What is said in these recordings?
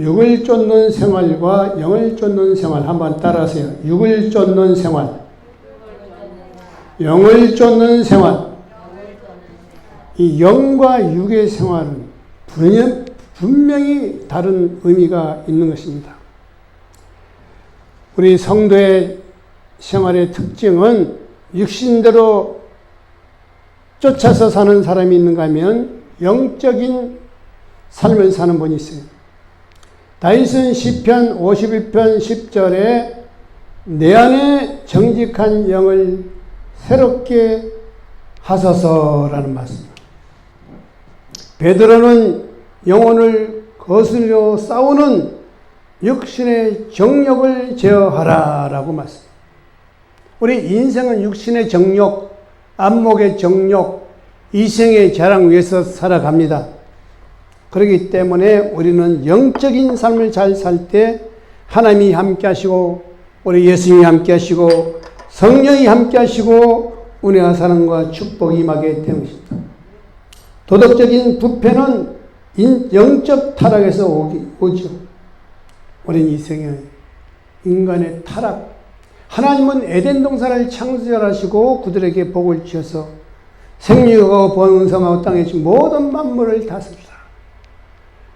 육을 쫓는 생활과 영을 쫓는 생활 한번 따라하세요. 육을 쫓는 생활, 영을 쫓는 생활. 이 영과 육의 생활은 분명히 다른 의미가 있는 것입니다. 우리 성도의 생활의 특징은 육신대로 쫓아서 사는 사람이 있는가 하면 영적인 삶을 사는 분이 있어요. 다윗은 시편 51편 10절에 내 안에 정직한 영을 새롭게 하소서라는 말씀. 베드로는 영혼을 거스려 싸우는 육신의 정욕을 제어하라 라고 말씀. 우리 인생은 육신의 정욕, 안목의 정욕, 이생의 자랑 위해서 살아갑니다. 그렇기 때문에 우리는 영적인 삶을 잘 살 때 하나님이 함께 하시고 우리 예수님이 함께 하시고 성령이 함께 하시고 은혜와 사랑과 축복이 임하게 되는 것입니다. 도덕적인 부패는 영적 타락에서 오죠. 우리는 이 세상에 인간의 타락, 하나님은 에덴 동산을 창조하시고 그들에게 복을 주셔서 생육하고 번성하고 땅에 진 모든 만물을 다스리라.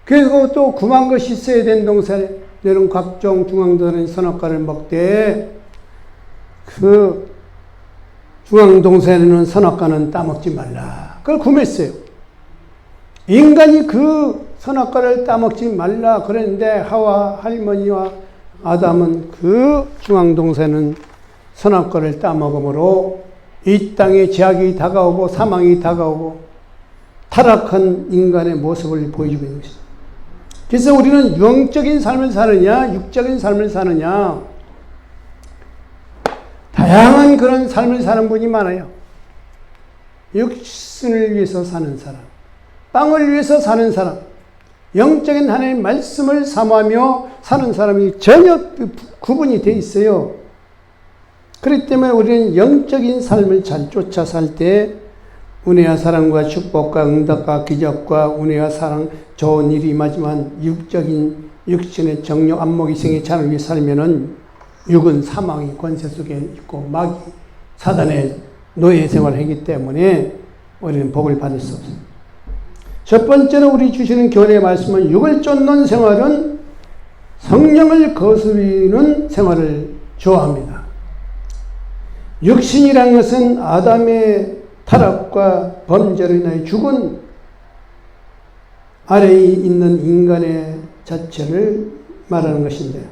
그리고 또 구만 것이 있어야 된 동산에 너는 각종 중앙동산의 선악과를 먹되 그 중앙동산에는 선악과는 따먹지 말라. 그걸 구했어요. 인간이 그 선악과를 따먹지 말라 그랬는데 하와 할머니와 아담은 그 중앙동산은 선악과를 따먹음으로 이 땅에 제약이 다가오고 사망이 다가오고 타락한 인간의 모습을 보여주고 있는 것입니다. 그래서 우리는 영적인 삶을 사느냐 육적인 삶을 사느냐 다양한 그런 삶을 사는 분이 많아요. 육신을 위해서 사는 사람, 빵을 위해서 사는 사람, 영적인 하나님의 말씀을 사모하며 사는 사람이 전혀 구분이 되어 있어요. 그렇기 때문에 우리는 영적인 삶을 잘 쫓아 살 때 은혜와 사랑과 축복과 응답과 기적과 은혜와 사랑 좋은 일이 임하지만 육적인 육신의 정욕 안목이생의 자를 위해 살면은 육은 사망의 권세 속에 있고 마귀 사단의 노예 생활을 하기 때문에 우리는 복을 받을 수 없습니다. 첫 번째로 우리 주시는 교훈의 말씀은 육을 쫓는 생활은 성령을 거스르는 생활을 좋아합니다. 육신이라는 것은 아담의 타락과 범죄로 인하여 죽은 아래에 있는 인간의 자체를 말하는 것인데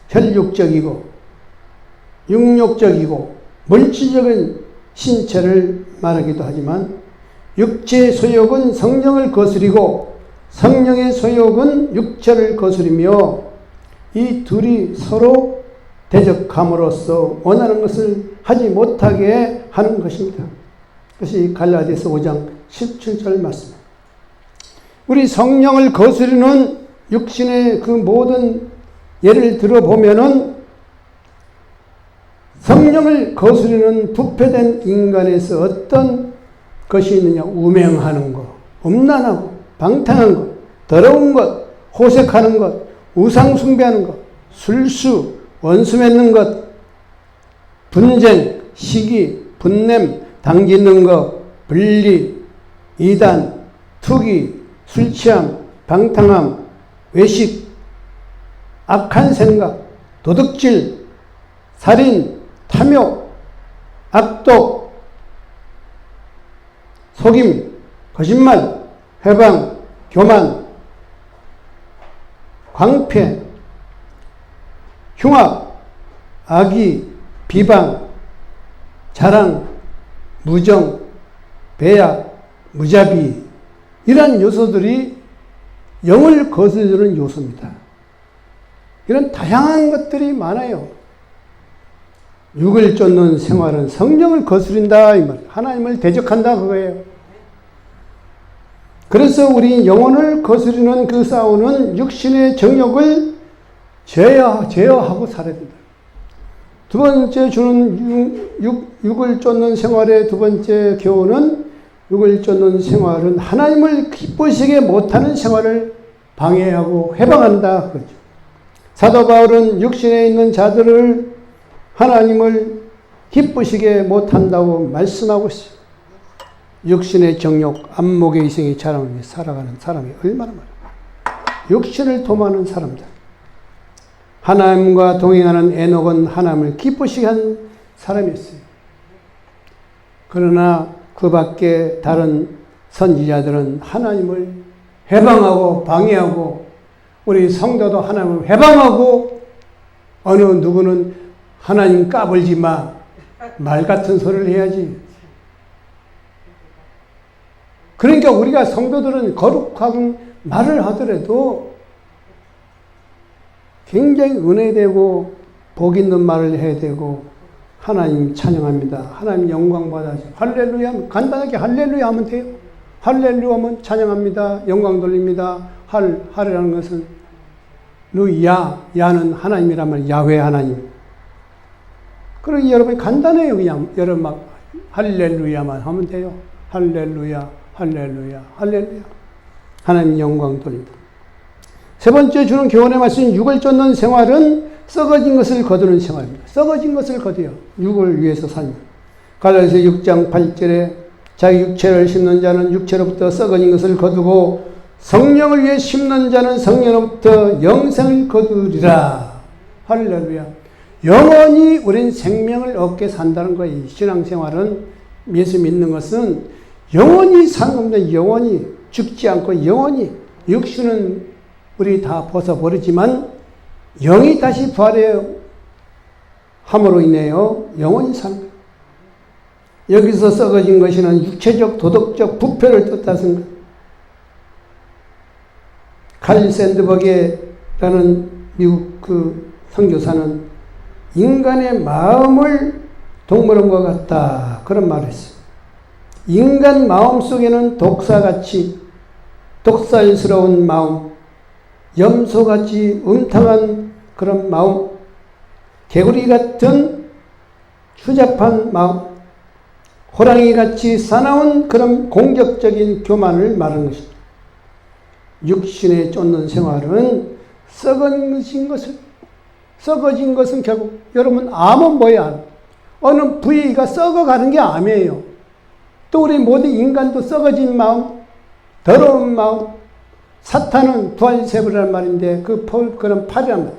혈육적이고 육욕적이고 물질적인 신체를 말하기도 하지만 육체의 소욕은 성령을 거스리고 성령의 소욕은 육체를 거스리며 이 둘이 서로 대적함으로써 원하는 것을 하지 못하게 하는 것입니다. 그것이 갈라디아서 5장 17절 말씀입니다. 우리 성령을 거스르는 육신의 그 모든 예를 들어보면은 성령을 거스르는 부패된 인간에서 어떤 것이 있느냐? 우명하는 것, 음란하고 방탕한 것, 더러운 것, 호색하는 것, 우상 숭배하는 것, 술수, 원수 맺는 것, 분쟁, 시기, 분냄, 당짓는 것, 분리, 이단, 투기, 술취함, 방탕함, 외식, 악한 생각, 도둑질, 살인, 탐욕, 악독, 속임, 거짓말, 회방, 교만, 광패, 흉악, 악의, 비방, 자랑, 무정, 배약, 무자비 이런 요소들이 영을 거스르는 요소입니다. 이런 다양한 것들이 많아요. 육을 쫓는 생활은 성령을 거스린다 이 말, 하나님을 대적한다 그거예요. 그래서 우리 영혼을 거스르는 그 싸우는 육신의 정욕을 제어하고 살아야 된다. 두 번째 주는 육을 쫓는 생활의 두 번째 교훈은 육을 쫓는 생활은 하나님을 기쁘시게 못하는 생활을 방해하고 해방한다. 그렇죠. 사도 바울은 육신에 있는 자들을 하나님을 기쁘시게 못한다고 말씀하고 있어요. 육신의 정욕, 안목의 이성의 자랑을 위해 살아가는 사람이 얼마나 많아요. 육신을 도모하는 사람들. 하나님과 동행하는 에녹은 하나님을 기쁘시게 한 사람이었어요. 그러나 그 밖에 다른 선지자들은 하나님을 해방하고 방해하고, 우리 성도도 하나님을 해방하고, 어느 누구는 하나님 까불지 마, 말 같은 소리를 해야지. 그러니까 우리가 성도들은 거룩한 말을 하더라도 굉장히 은혜되고 복 있는 말을 해야 되고, 하나님 찬양합니다. 하나님 영광 받아야죠. 할렐루야, 간단하게 할렐루야 하면 돼요. 할렐루야 하면 찬양합니다. 영광 돌립니다. 할이라는 것은 루야, 야는 하나님이란 말이에요. 야훼 하나님. 그러니 여러분 간단해요. 그냥 여러분 막 할렐루야만 하면 돼요. 할렐루야, 할렐루야, 할렐루야. 하나님 영광 돌립니다. 세 번째 주는 교훈의 말씀, 육을 쫓는 생활은 썩어진 것을 거두는 생활입니다. 썩어진 것을 거두요. 육을 위해서 살면. 갈라디아서 6장 8절에 자기 육체를 심는 자는 육체로부터 썩어진 것을 거두고 성령을 위해 심는 자는 성령으로부터 영생을 거두리라. 할렐루야. 영원히 우린 생명을 얻게 산다는 거예요. 신앙생활은, 예수 믿는 것은 영원히 사는 겁니다. 영원히 죽지 않고 영원히. 육신은 우리 다 벗어버리지만 영이 다시 부활해 함으로 인해요 영원히 사는 거예요. 여기서 썩어진 것이는 육체적 도덕적 부패를 뜻하는 거예요. 칼 샌드버그라는 미국 그 선교사는 인간의 마음을 동물원과 같다, 그런 말을 했어요. 인간 마음 속에는 독사같이 독살스러운 마음, 염소같이 음탕한 그런 마음, 개구리 같은 추잡한 마음, 호랑이같이 사나운 그런 공격적인 교만을 말하는 것입니다. 육신에 쫓는 생활은 썩어진 것은 결국, 여러분 암은 뭐야? 어느 부위가 썩어가는 게 암이에요. 또 우리 모든 인간도 썩어진 마음, 더러운 마음, 사탄은 부활세불이라는 말인데 그런 파리란 말.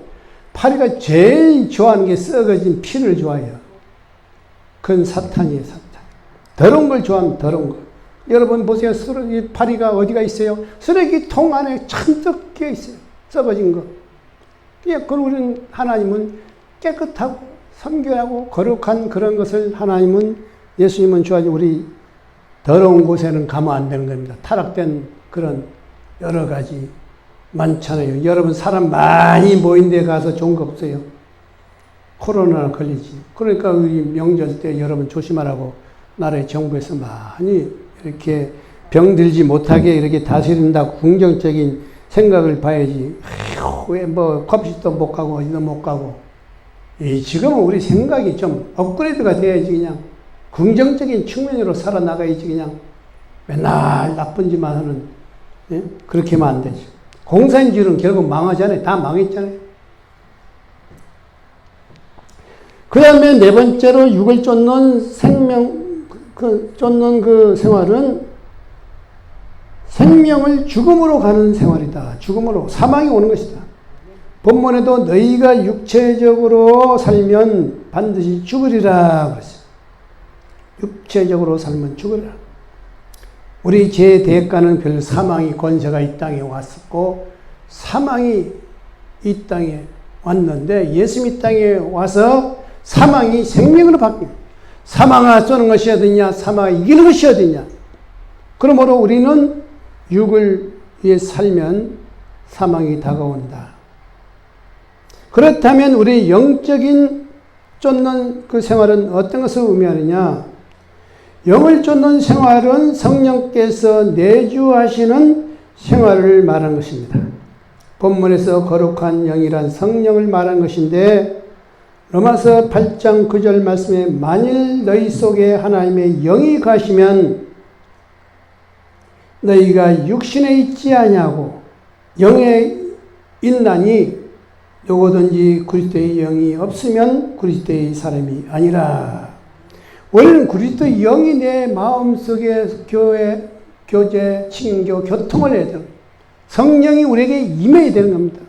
파리가 제일 좋아하는 게 썩어진 피를 좋아해요. 그건 사탄이에요, 사탄. 더러운 걸 좋아하면 더러운 거. 여러분 보세요. 쓰레기 파리가 어디가 있어요? 쓰레기통 안에 잔뜩 끼어 있어요. 썩어진 거. 그럼 우리는, 하나님은 깨끗하고 성결하고 거룩한 그런 것을, 하나님은, 예수님은 좋아하지, 우리 더러운 곳에는 가면 안 되는 겁니다. 타락된 그런 여러 가지 많잖아요. 여러분 사람 많이 모인 데 가서 좋은 거 없어요. 코로나 걸리지. 그러니까 우리 명절 때 여러분 조심하라고 나라의 정부에서 많이 이렇게 병들지 못하게 이렇게 다스린다고 긍정적인 생각을 봐야지. 왜 뭐 커피숍도 못 가고 어디도 못 가고. 지금은 우리 생각이 좀 업그레이드가 돼야지. 그냥 긍정적인 측면으로 살아나가야지. 그냥 맨날 나쁜 짓만 하는, 예? 그렇게 하면 안 되죠. 공산주의는 결국 망하잖아요. 다 망했잖아요. 그 다음에 네 번째로 육을 쫓는 쫓는 그 생활은 생명을 죽음으로 가는 생활이다. 죽음으로, 사망이 오는 것이다. 본문에도 너희가 육체적으로 살면 반드시 죽으리라 그랬어요. 육체적으로 살면 죽으리라. 우리 죄의 대가는 별 사망이 권세가 이 땅에 왔었고, 사망이 이 땅에 왔는데, 예수님 이 땅에 와서 사망이 생명으로 바뀝니다. 사망을 쏘는 것이 어디냐? 사망을 이기는 것이 어디냐? 그러므로 우리는 육을 위해 살면 사망이 다가온다. 그렇다면 우리 영적인 쫓는 그 생활은 어떤 것을 의미하느냐? 영을 쫓는 생활은 성령께서 내주하시는 생활을 말하는 것입니다. 본문에서 거룩한 영이란 성령을 말하는 것인데, 로마서 8장 9절 말씀에 만일 너희 속에 하나님의 영이 가시면 너희가 육신에 있지 아니하고 영의 인난이 누구든지 그리스도의 영이 없으면 그리스도의 사람이 아니라. 원래는 그리스도의 영이 내 마음속에 교제, 친교, 교통을 해야 돼요. 성령이 우리에게 임해야 되는 겁니다.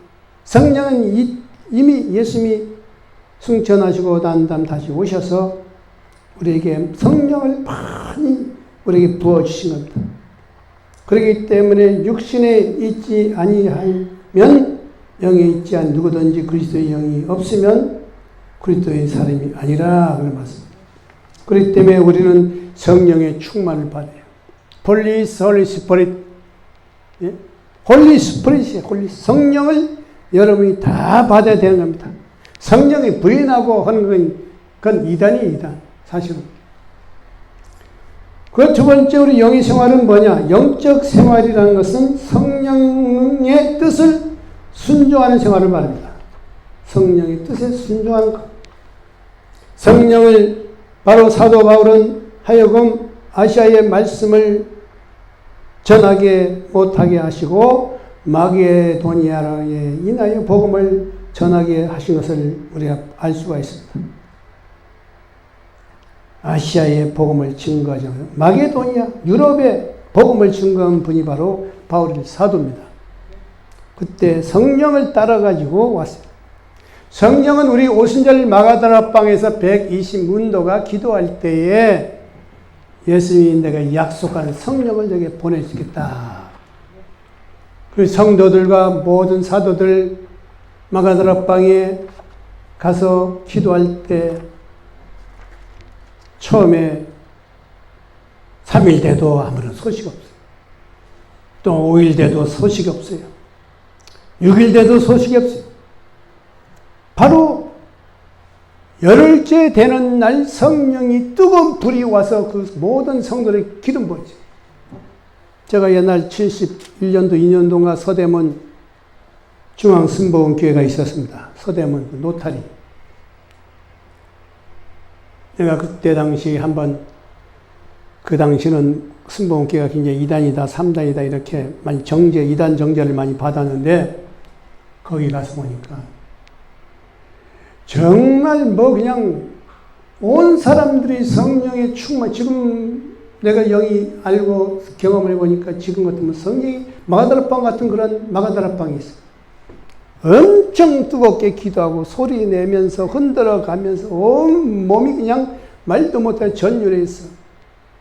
성령은 이미 예수님이 승천하시고 난 다음 다시 오셔서 우리에게 성령을 많이 우리에게 부어주신 겁니다. 그렇기 때문에 육신에 있지 아니하면 영에 있지 않은 누구든지 그리스도의 영이 없으면 그리스도의 사람이 아니라 그런 말씀입니다. 그렇기 때문에 우리는 성령의 충만을 받아요. 홀리 스피릿, 홀리 스피릿이에요. 성령을 여러분이 다 받아야 되는 겁니다. 성령이 부인하고 하는 건 이단이 이단, 사실은. 그 두 번째 우리 영의 생활은 뭐냐? 영적 생활이라는 것은 성령의 뜻을 순종하는 생활을 말합니다. 성령의 뜻에 순종하는 것. 성령을 바로 사도 바울은 하여금 아시아의 말씀을 전하게 못하게 하시고 마게도니아에 인하여 복음을 전하게 하신 것을 우리가 알 수가 있습니다. 아시아의 복음을 증거하죠. 마게도니아, 유럽의 복음을 증거한 분이 바로 바울 사도입니다. 그때 성령을 따라가지고 왔어요. 성령은 우리 오순절 마가다라방에서 120문도가 기도할 때에 예수님이 내가 약속하는 성령을 내게 보내주겠다. 그 성도들과 모든 사도들 마가다라방에 가서 기도할 때 처음에 3일 돼도 아무런 소식 없어요. 또 5일 돼도 소식이 없어요. 6일 돼도 소식이 없어요. 바로 열흘째 되는 날 성령이 뜨거운 불이 와서 그 모든 성도를 기름 부었죠. 제가 옛날 71년도 2년도인가 서대문 중앙순복음교회가 있었습니다. 서대문 노타리. 내가 그때 당시 한번 그 당시는 순복음교회가 굉장히 2단이다 3단이다 이렇게 많이 정죄 2단 정죄를 많이 받았는데 거기 가서 보니까 정말 뭐 그냥 온 사람들이 성령의 충만, 지금 내가 영이 알고 경험을 해보니까 지금 같으면 성령이 마가다라방 같은 그런 마가다라방이 있어요. 엄청 뜨겁게 기도하고 소리 내면서 흔들어 가면서 온 몸이 그냥 말도 못할 전율에 있어.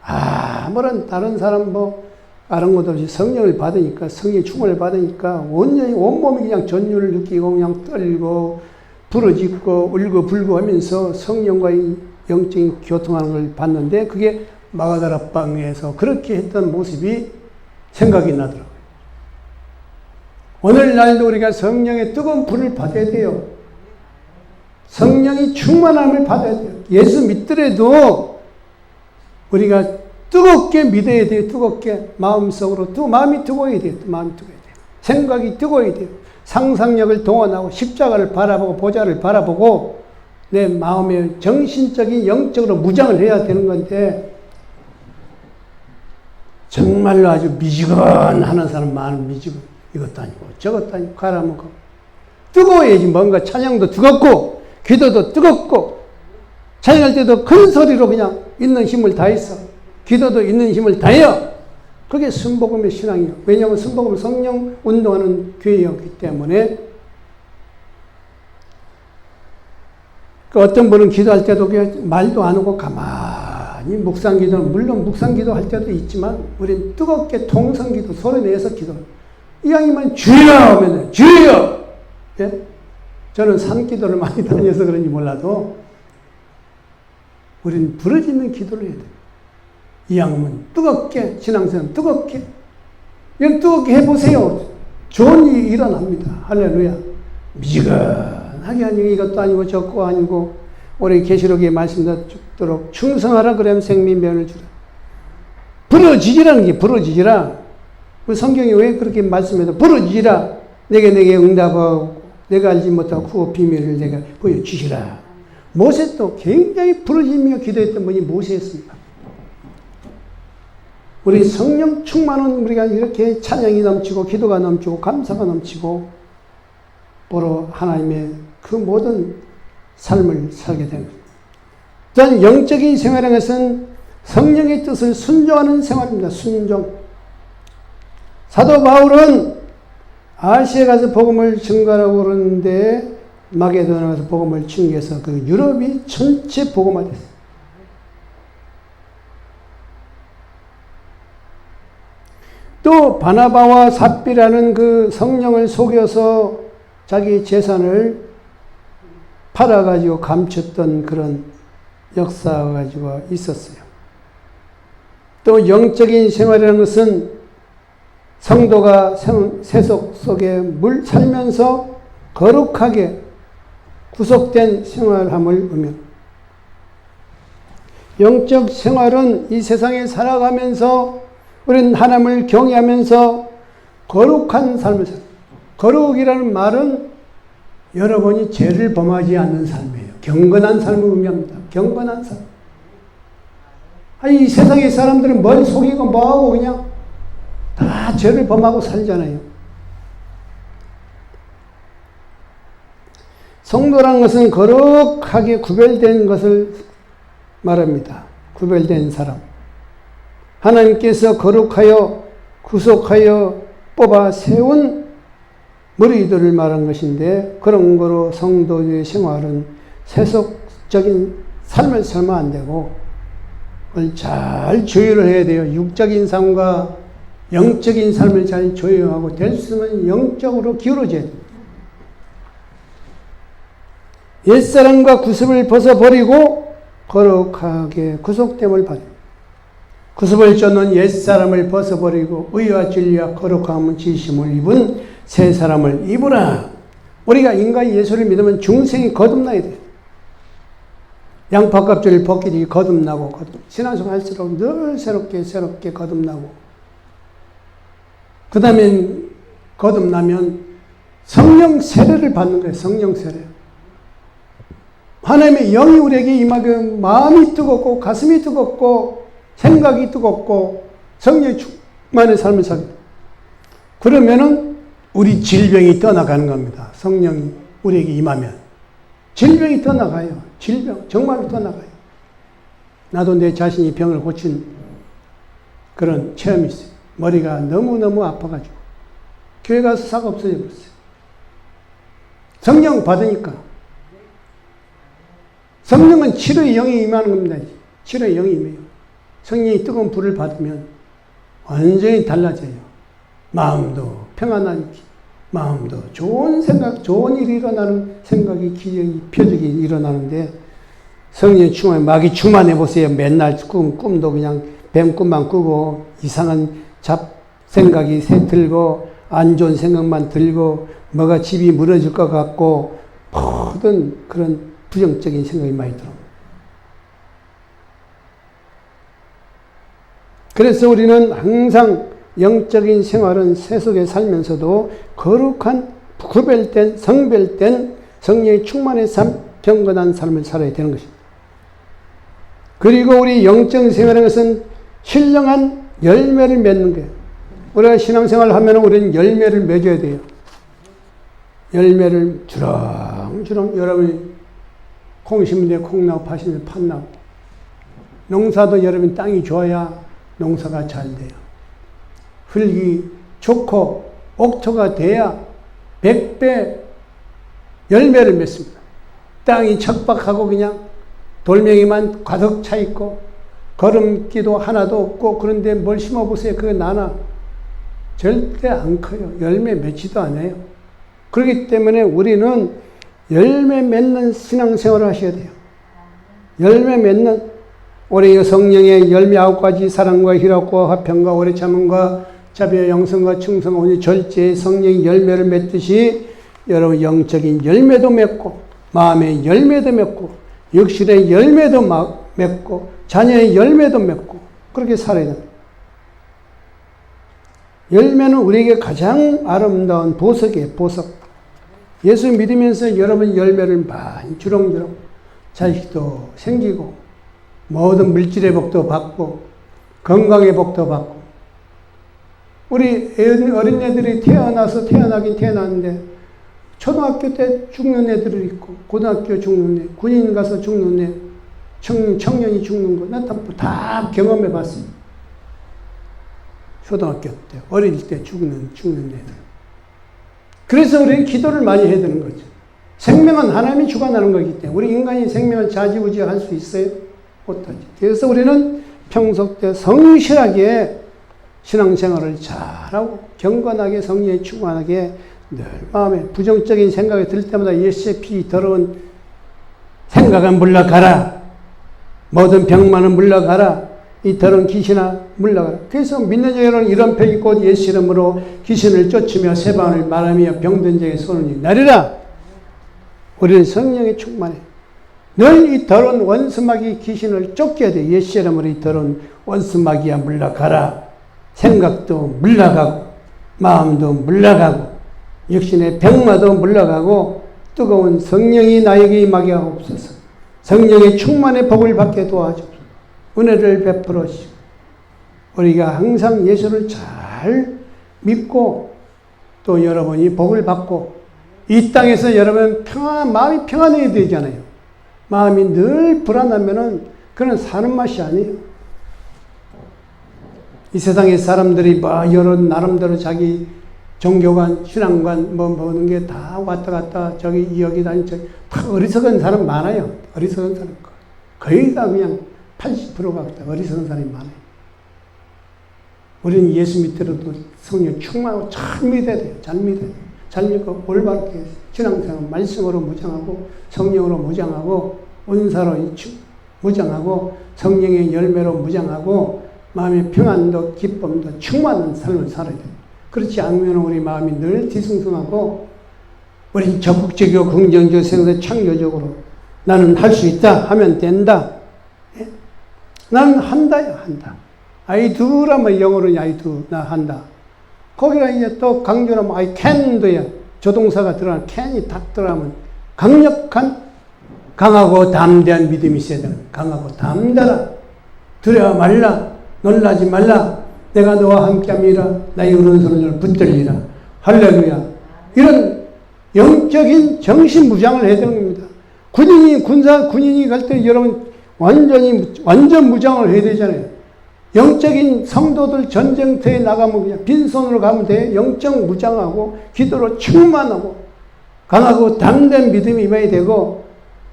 아무런 다른 사람 다른 것 없이 성령을 받으니까, 성령의 충만을 받으니까 온전히 온몸이 그냥 전율을 느끼고 그냥 떨고 부러지고 울고불고 하면서 성령과의 영적인 교통하는 걸 봤는데 그게 마가다라방에서 그렇게 했던 모습이 생각이 나더라고요. 오늘날도 우리가 성령의 뜨거운 불을 받아야 돼요. 성령이 충만함을 받아야 돼요. 예수 믿더라도 우리가 뜨겁게 믿어야 돼요. 뜨겁게 마음속으로 마음이 뜨거워야 돼요. 마음이 뜨거워야 돼요. 생각이 뜨거워야 돼요. 상상력을 동원하고 십자가를 바라보고 보좌를 바라보고 내 마음의 정신적인 영적으로 무장을 해야 되는 건데 정말로 아주 미지근하는 사람 많은 미지근. 이것도 아니고 저것도 아니고 가라면 가고 뜨거워야지. 뭔가 찬양도 뜨겁고 기도도 뜨겁고 찬양할 때도 큰 소리로 그냥 있는 힘을 다해서 기도도 있는 힘을 다해요. 그게 순복음의 신앙이에요. 왜냐하면 순복음은 성령 운동하는 교회였기 때문에. 그 어떤 분은 기도할 때도 말도 안 하고 가만히 묵상기도는 물론 묵상기도 할 때도 있지만 우리는 뜨겁게 통성기도 소리 내서 기도해요. 이왕이면 주여 하면 주여. 예? 저는 산기도를 많이 다녀서 그런지 몰라도 우리는 부르짖는 기도를 해야 돼요. 이왕이면 뜨겁게 신앙생활 뜨겁게 그냥 뜨겁게 해보세요. 좋은 일이 일어납니다. 할렐루야. 미지근하게 아니고 이것도 아니고 저거 아니고 우리 계시록에 말씀드렸도록 충성하라 그러면 생명면을 주라. 부르짖으라는 게 부르짖으라. 성경이 왜 그렇게 말씀해서 부르짖으라. 내게 응답하고 내가 알지 못하고 그 비밀을 내가 보여주시라. 모세도 굉장히 부르짖으며 기도했던 분이 모세였습니다. 우리 성령 충만은 우리가 이렇게 찬양이 넘치고 기도가 넘치고 감사가 넘치고 보러 하나님의 그 모든 삶을 살게 됩니다. 또한 영적인 생활인 것은 성령의 뜻을 순종하는 생활입니다. 순종. 사도 바울은 아시아에 가서 복음을 증거하라고 그러는데 마게도냐에 가서 복음을 증거해서 그 유럽이 전체 복음화됐어요. 또 바나바와 삽비라는 그 성령을 속여서 자기 재산을 팔아가지고 감췄던 그런 역사가 가지고 있었어요. 또 영적인 생활이라는 것은 성도가 세속 속에 살면서 거룩하게 구속된 생활함을 의미합니다. 영적 생활은 이 세상에 살아가면서 우리는 하나님을 경외하면서 거룩한 삶을 살아요. 거룩이라는 말은 여러분이 죄를 범하지 않는 삶이에요. 경건한 삶을 의미합니다. 경건한 삶. 아니, 이 세상의 사람들은 뭘 속이고 뭐하고 그냥 다 죄를 범하고 살잖아요. 성도라는 것은 거룩하게 구별된 것을 말합니다. 구별된 사람. 하나님께서 거룩하여 구속하여 뽑아 세운 무리들을 말한 것인데, 그런 거로 성도의 생활은 세속적인 삶을 살면 안 되고 그걸 잘 조율을 해야 돼요. 육적인 삶과 영적인 삶을 잘 조율하고 될 수 있으면 영적으로 기울어져야 돼요. 옛사람과 구습을 벗어버리고 거룩하게 구속됨을 받아요. 구습을 쫓는 옛사람을 벗어버리고 의와 진리와 거룩함은 지심을 입은 새 사람을 입으라. 우리가 인간 예수를 믿으면 중생이 거듭나야 돼요. 양파껍질을 벗기니 거듭나고 신앙생활 할수록 늘 새롭게 거듭나고, 그 다음에 거듭나면 성령 세례를 받는 거예요. 성령 세례. 하나님의 영이 우리에게 임하면 마음이 뜨겁고 가슴이 뜨겁고 생각이 뜨겁고 성령의 충만의 삶을 살게. 그러면은 우리 질병이 떠나가는 겁니다. 성령이 우리에게 임하면 질병이 떠나가요. 질병 정말로 떠나가요. 나도 내 자신이 병을 고친 그런 체험이 있어요. 머리가 너무너무 아파가지고 교회 가서 사가 없어져 버렸어요. 성령 받으니까. 성령은 치료의 영이 임하는 겁니다. 치료의 영이 임해요. 성령이 뜨거운 불을 받으면 완전히 달라져요. 마음도 평안하니, 마음도 좋은 생각, 좋은 일이 일어나는 생각이, 기적이, 표적이 일어나는데, 성령의 충만에 마귀 충만해 보세요. 맨날 꿈도 그냥 뱀꿈만 꾸고 이상한 생각이 들고 안 좋은 생각만 들고 뭐가 집이 무너질 것 같고 모든 그런 부정적인 생각이 많이 들어옵니다. 그래서 우리는 항상 영적인 생활은 세속에 살면서도 거룩한 구별된 성별된 성령의 충만의 삶, 경건한 삶을 살아야 되는 것입니다. 그리고 우리 영적 생활하는 것은 신령한 열매를 맺는 거예요. 우리가 신앙생활을 하면 우리는 열매를 맺어야 돼요. 열매를 주렁주렁. 여러분이 콩 심는데 콩나고 팥 심는데 팥나고. 농사도 여러분 땅이 좋아야 농사가 잘 돼요. 흙이 좋고 옥토가 돼야 100배 열매를 맺습니다. 땅이 척박하고 그냥 돌멩이만 가득 차 있고 거름기도 하나도 없고, 그런데 뭘 심어보세요. 그거 나나 절대 안 커요. 열매 맺지도 않아요. 그렇기 때문에 우리는 열매 맺는 신앙생활을 하셔야 돼요. 열매 맺는, 우리 성령의 열매 9가지, 사랑과 희락과 화평과 오래 참음과 자비와 영성과 충성, 오늘 절제의 성령의 열매를 맺듯이 여러분 영적인 열매도 맺고 마음의 열매도 맺고 육신의 열매도 맺고 자녀의 열매도 맺고 그렇게 살아야 됩니다. 열매는 우리에게 가장 아름다운 보석이에요. 보석. 예수 믿으면서 여러분 열매를 많이 주렁주렁, 자식도 생기고 모든 물질의 복도 받고 건강의 복도 받고 우리 어린애들이 태어나긴 태어났는데 초등학교 때 죽는 애들이 있고 고등학교 죽는 애, 군인 가서 죽는 애, 청년이 죽는 거 난 다 경험해 봤어요. 초등학교 때 어릴 때 죽는 애들. 그래서 우리는 기도를 많이 해야 되는 거죠. 생명은 하나님이 주관하는 거기 때문에 우리 인간이 생명을 좌지우지할 수 있어요? 못하죠. 그래서 우리는 평소 때 성실하게 신앙생활을 잘하고 경건하게 성령에 충만하게 늘 마음에 부정적인 생각이 들 때마다 예수의 피 더러운 생각은 물러가라. 모든 병만은 물러가라. 이 더러운 귀신아 물러가라. 그래서 믿는 자들은 이런 병이 곧 예수 이름으로 귀신을 쫓으며 세방을 말하며 병든 자의 손을 나리라. 우리는 성령에 충만해. 늘 이 더러운 원수마귀 귀신을 쫓겨야 돼. 예수 이름으로 이 더러운 원수마귀야 물러가라. 생각도 물러가고 마음도 물러가고 육신의 병마도 물러가고 뜨거운 성령이 나에게 임하게 하옵소서. 성령의 충만의 복을 받게 도와주옵소서. 은혜를 베풀어 주시고 우리가 항상 예수를 잘 믿고 또 여러분이 복을 받고 이 땅에서 여러분 마음이 평안해야 되잖아요. 마음이 늘 불안하면은 그건 사는 맛이 아니에요. 이 세상의 사람들이 여러 나름대로 자기 종교관, 신앙관, 보는 게 다 왔다 갔다, 여기 다니, 다 어리석은 사람 많아요. 어리석은 사람. 거의 다 그냥 80%가 어리석은 사람이 많아요. 우리는 예수 믿더라도 성령 충만하고 잘 믿어야 돼요. 잘 믿어야 돼요. 잘 믿고 올바르게 신앙생활 말씀으로 무장하고 성령으로 무장하고 은사로 무장하고 성령의 열매로 무장하고 마음의 평안도 기쁨도 충만한 삶을 살아야 돼요. 그렇지 않으면 우리 마음이 늘 뒤숭숭하고 우리 적극적이고 긍정적 생각 창조적으로 나는 할 수 있다 하면 된다. 예? 나는 한다야 한다. I do라면 영어로 I do 나 한다. 거기가 이제 또 강조하면 I can do야. 조동사가 들어가면 can이 딱 들어가면 강력한 강하고 담대한 믿음이 있어야 되는 강하고 담대라. 두려워 말라. 놀라지 말라. 내가 너와 함께함이라. 나의 오른손을 붙들리라. 할렐루야. 이런 영적인 정신무장을 해야 되는 겁니다. 군인이 갈 때 여러분 완전 무장을 해야 되잖아요. 영적인 성도들 전쟁터에 나가면 그냥 빈손으로 가면 돼. 영적 무장하고 기도로 충만하고 강하고 담대한 믿음이 임해야 되고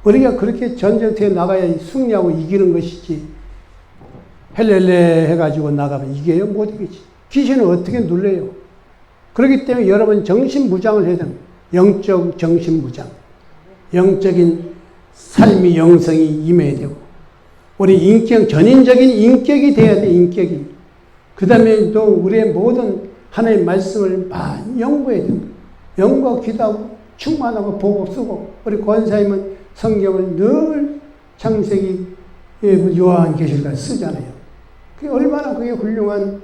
우리가 그렇게 전쟁터에 나가야 승리하고 이기는 것이지. 헬렐레 해가지고 나가면 이겨요? 못 이기지. 귀신은 어떻게 눌려요? 그렇기 때문에 여러분 정신무장을 해야 됩니다. 영적 정신무장. 영적인 삶이 영성이 임해야 되고 우리 인격, 전인적인 인격이 돼야 돼. 인격이. 그 다음에 또 우리의 모든 하나님의 말씀을 많이 연구해야 됩니다. 연구하고 기도하고 충만하고 보고 쓰고 우리 권사님은 성경을 늘 창세기 요한계시록까지 쓰잖아요. 그게 얼마나 그게 훌륭한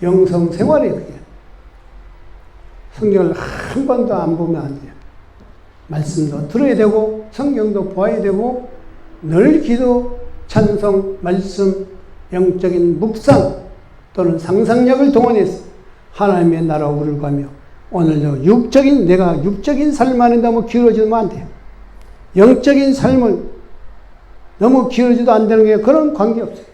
영성 생활이에요. 그게. 성경을 한 번도 안 보면 안 돼요. 말씀도 들어야 되고 성경도 보아야 되고 늘 기도, 찬송, 말씀, 영적인 묵상 또는 상상력을 동원해서 하나님의 나라로 가며 오늘도 내가 육적인 삶만 너무 기울어지면 안 돼요. 영적인 삶을 너무 기울어지도 안 되는 게 그런 관계없어요.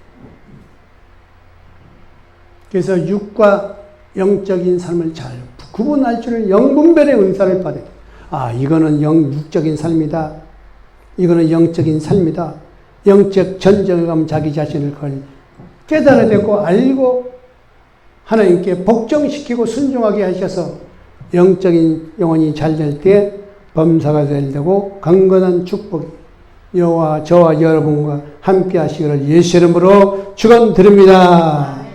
그래서 육과 영적인 삶을 잘 구분할 줄을 영분별의 은사를 받아요. 이거는 육적인 삶이다. 이거는 영적인 삶이다. 영적 전쟁에 가면 자기 자신을 깨달아야 되고 알고 하나님께 복종시키고 순종하게 하셔서 영적인 영혼이 잘 될 때 범사가 될 되고 강건한 축복이 저와 여러분과 함께 하시기를 예수 이름으로 축원드립니다.